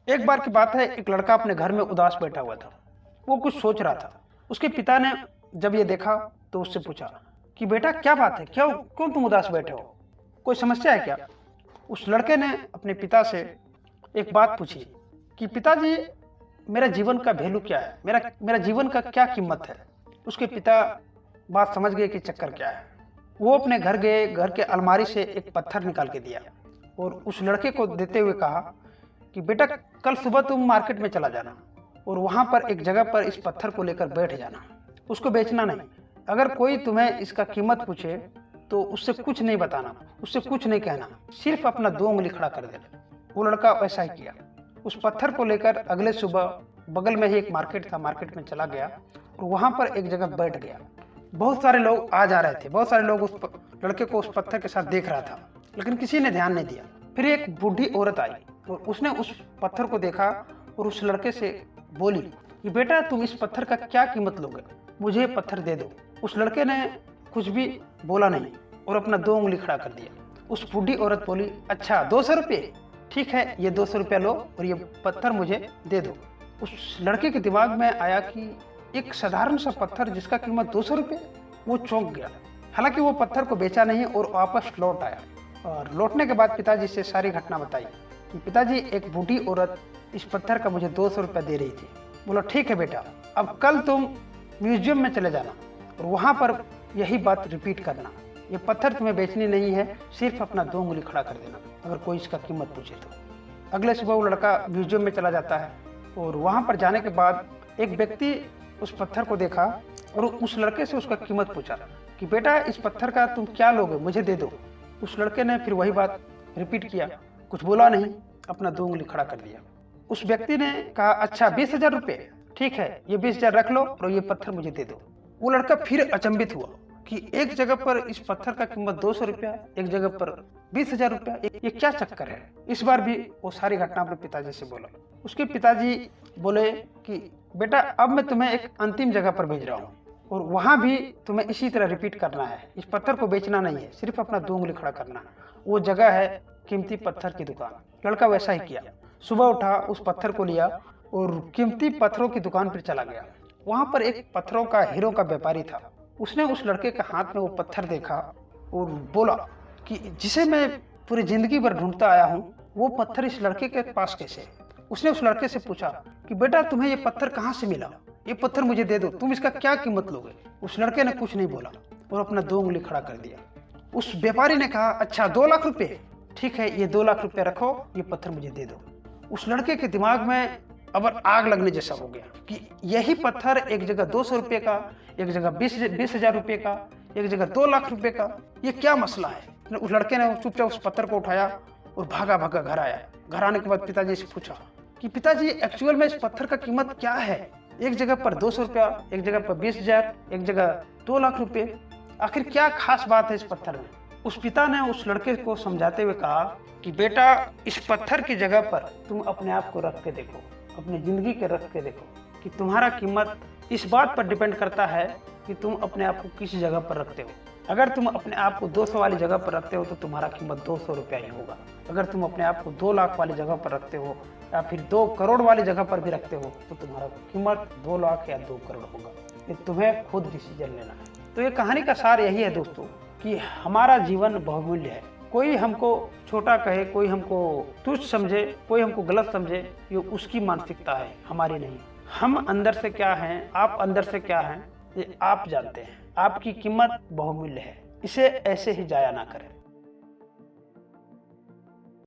एक बार की बात है, एक लड़का अपने घर में उदास बैठा हुआ था। वो कुछ सोच रहा था। उसके पिता ने जब ये देखा तो उससे पूछा कि बेटा क्या बात है, क्यों क्यों तुम उदास बैठे हो, कोई समस्या है क्या? उस लड़के ने अपने पिता से एक बात पूछी कि पिताजी, मेरा जीवन का वैल्यू क्या है, मेरा मेरा जीवन का क्या कीमत है। उसके पिता बात समझ गए कि चक्कर क्या है। वो अपने घर गए, घर के अलमारी से एक पत्थर निकाल के दिया और उस लड़के को देते हुए कहा कि बेटा कल सुबह तुम मार्केट में चला जाना और वहां पर एक जगह पर इस पत्थर को लेकर बैठ जाना, उसको बेचना नहीं। अगर कोई तुम्हें इसका कीमत पूछे तो उससे कुछ नहीं बताना, उससे कुछ नहीं कहना, सिर्फ अपना 2 उंगली खड़ा कर देना। वो लड़का वैसा ही किया। उस पत्थर को लेकर अगले सुबह बगल में ही एक मार्केट था, मार्केट में चला गया और वहां पर एक जगह बैठ गया। बहुत सारे लोग आ जा रहे थे, बहुत सारे लोग उस लड़के को उस पत्थर के साथ देख रहा था, लेकिन किसी ने ध्यान नहीं दिया। फिर एक बूढ़ी औरत आई और उसने उस पत्थर को देखा और उस लड़के से बोली कि बेटा तुम इस पत्थर का क्या कीमत लोगे, मुझे ये पत्थर दे दो। उस लड़के ने कुछ भी बोला नहीं और अपना 2 उंगली खड़ा कर दिया। उस बूढ़ी औरत बोली, अच्छा 200 रुपये, ठीक है ये 200 रुपया लो और ये पत्थर मुझे दे दो। उस लड़के के दिमाग में आया कि एक साधारण सा पत्थर जिसका कीमत 200 रुपये। वो चौंक गया। हालांकि वो पत्थर को बेचा नहीं और वापस लौट आया और लौटने के बाद पिताजी से सारी घटना बताई कि पिताजी एक बूढ़ी औरत इस पत्थर का मुझे 200 रुपया दे रही थी। बोला ठीक है बेटा, अब कल तुम म्यूजियम में चले जाना और वहां पर यही बात रिपीट करना, ये पत्थर तुम्हें बेचनी नहीं है, सिर्फ अपना 2 उंगली खड़ा कर देना अगर कोई इसका कीमत पूछे तो। अगले सुबह वो लड़का म्यूजियम में चला जाता है और वहां पर जाने के बाद एक व्यक्ति उस पत्थर को देखा और उस लड़के से उसका कीमत पूछा कि बेटा इस पत्थर का तुम क्या लोगे, मुझे दे दो। उस लड़के ने फिर वही बात रिपीट किया, कुछ बोला नहीं, अपना 2 उंगली खड़ा कर दिया। उस व्यक्ति ने कहा अच्छा 20,000 रुपये, ठीक है ये 20,000 रख लो और ये पत्थर मुझे दे दो। वो लड़का फिर अचंभित हुआ कि एक जगह पर इस पत्थर का कीमत 200 रुपया, एक जगह पर 20,000 रुपया, ये क्या चक्कर है। इस बार भी वो सारी घटना अपने पिताजी से बोला। उसके पिताजी बोले कि बेटा अब मैं तुम्हें एक अंतिम जगह पर भेज रहा हूँ और वहां भी तुम्हें इसी तरह रिपीट करना है, इस पत्थर को बेचना नहीं है, सिर्फ अपना 2 उंगली खड़ा करना है। वो जगह है कीमती पत्थर की दुकान। लड़का वैसा ही किया, सुबह उठा, उस पत्थर को लिया और कीमती पत्थरों की दुकान पर चला गया। वहां पर एक पत्थरों का हीरो का व्यापारी था। उसने उस लड़के के हाथ में वो पत्थर देखा और बोला कि जिसे मैं पूरी जिंदगी भर ढूंढता आया हूँ, वो पत्थर इस लड़के के पास कैसे है। उसने उस लड़के से पूछा कि बेटा तुम्हें ये पत्थर कहाँ से मिला, ये पत्थर मुझे दे दो, तुम इसका क्या कीमत लोगे। उस लड़के ने कुछ नहीं बोला और अपना 2 उंगली खड़ा कर दिया। उस व्यापारी ने कहा अच्छा 2 लाख रुपए, ठीक है ये 2 लाख रुपए रखो, ये पत्थर मुझे दे दो। उस लड़के के दिमाग में अब आग लगने जैसा हो गया कि यही पत्थर एक जगह 200 रुपये का, एक जगह 20,000 रुपये का, एक जगह 2 लाख रुपए का, ये क्या मसला है। उस लड़के ने चुपचाप उस पत्थर को उठाया और भागा भागा घर आया। घर आने के बाद पिताजी से पूछा कि पिताजी एक्चुअल में इस पत्थर का कीमत क्या है, एक जगह पर 200 रुपया, एक जगह पर 20,000, एक जगह 2 लाख रुपए, आखिर क्या खास बात है इस पत्थर में। उस पिता ने उस लड़के को समझाते हुए कहा कि बेटा इस पत्थर की जगह पर तुम अपने आप को रख के देखो, अपनी जिंदगी के रख के देखो कि तुम्हारा कीमत इस बात पर डिपेंड करता है कि तुम अपने आप को किस जगह पर रखते हो। अगर तुम अपने आप को 200 वाली जगह पर रखते हो तो तुम्हारा कीमत 200 रुपया ही होगा। अगर तुम अपने आप को 2 लाख वाली जगह पर रखते हो या फिर 2 करोड़ वाली जगह पर भी रखते हो तो तुम्हारा कीमत 2 लाख या 2 करोड़ होगा। ये तुम्हें खुद डिसीजन लेना है। तो ये कहानी का सार यही है दोस्तों कि हमारा जीवन बहुमूल्य है। कोई हमको छोटा कहे, कोई हमको तुच्छ समझे, कोई हमको गलत समझे, ये उसकी मानसिकता है, हमारी नहीं। हम अंदर से क्या हैं, आप अंदर से क्या हैं, ये आप जानते हैं। आपकी कीमत बहुमूल्य है, इसे ऐसे ही जाया ना करें।